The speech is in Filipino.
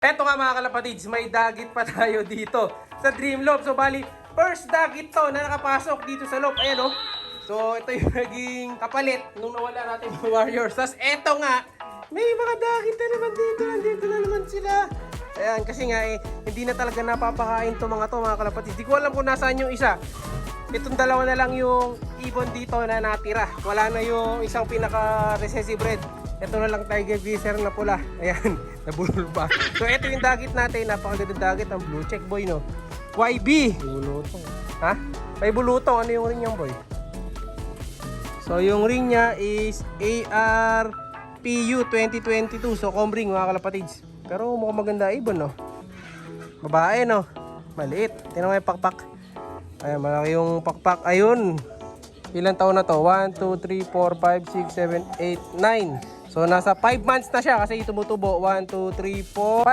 Eto nga mga kalapatids, may dagit pa tayo dito sa Dream Loop. So bali, first dagit to na nakapasok dito sa loop. Ayan o. So ito yung naging kapalit nung nawala natin yung Warriors. Tapos eto nga, may mga dagit na naman dito. Nandito na naman sila. Ayan, kasi nga hindi na talaga napapakain to mga kalapatids. Di ko alam kung nasaan yung isa. Itong dalawa na lang yung ibon dito na natira. Wala na yung isang pinaka-recessive red. Ito na lang tiger geyser na pula. Ayan, nabulol pa. So ito yung dagit natin. Napakagandang dagit. Ang blue check boy, no? YB! Bulutong. Ha? May bulutong. Ano yung ring niyan, boy? So yung ring niya is ARPU 2022. So comb ring, mga kalapatids. Pero mukhang maganda ibon, no? Babae, no? Maliit. Tingnan mo yung pakpak. Ayan, malaki yung pakpak. Ayun. Ilang taon na to? 1, 2, 3, 4, 5, 6, 7, 8, 9. So nasa 5 months na siya kasi tumutubo. 1, 2, 3, 4, 5.